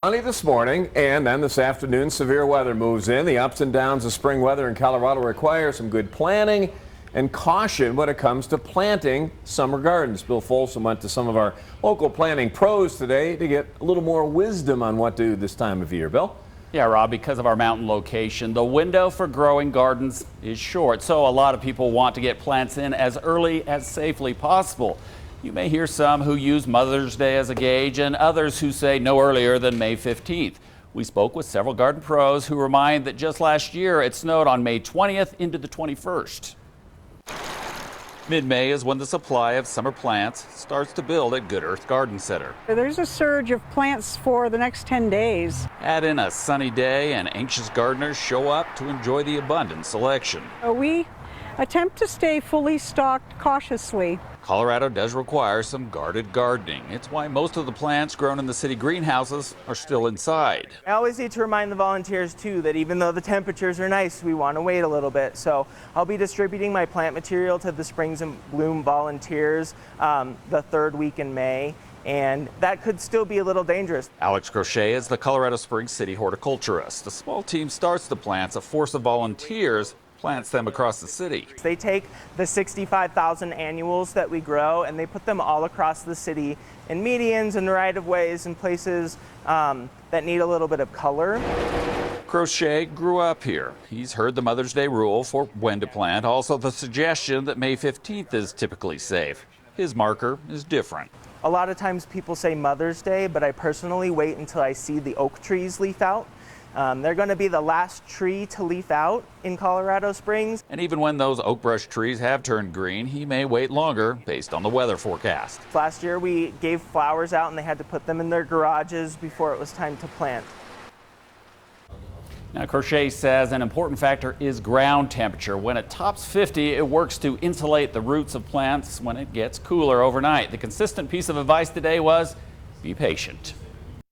Sunny this morning, and then this afternoon severe weather moves in. The ups and downs of spring weather in Colorado require some good planning and caution when it comes to planting summer gardens. Bill Folsom went to some of our local planting pros today to get a little more wisdom on what to do this time of year. Bill? Yeah, Rob, because of our mountain location, the window for growing gardens is short, so a lot of people want to get plants in as early as safely possible. You may hear some who use Mother's Day as a gauge and others who say no earlier than May 15th. We spoke with several garden pros who remind that just last year it snowed on May 20th into the 21st. Mid-May is when the supply of summer plants starts to build at Good Earth Garden Center. There's a surge of plants for the next 10 days. Add in a sunny day and anxious gardeners show up to enjoy the abundant selection. We attempt to stay fully stocked cautiously. Colorado does require some guarded gardening. It's why most of the plants grown in the city greenhouses are still inside. I always need to remind the volunteers too that even though the temperatures are nice, we want to wait a little bit. So I'll be distributing my plant material to the Springs and Bloom volunteers the third week in May. And that could still be a little dangerous. Alex Crochet is the Colorado Springs city horticulturist. The small team starts the plants. A force of volunteers plants them across the city. They take the 65,000 annuals that we grow and they put them all across the city in medians and right-of-ways and places that need a little bit of color. Crochet grew up here. He's heard the Mother's Day rule for when to plant, also the suggestion that May 15th is typically safe. His marker is different. A lot of times people say Mother's Day, but I personally wait until I see the oak trees leaf out. They're going to be the last tree to leaf out in Colorado Springs. And even when those oak brush trees have turned green, he may wait longer based on the weather forecast. Last year we gave flowers out and they had to put them in their garages before it was time to plant. Now, Crochet says an important factor is ground temperature. When it tops 50, it works to insulate the roots of plants when it gets cooler overnight. The consistent piece of advice today was be patient.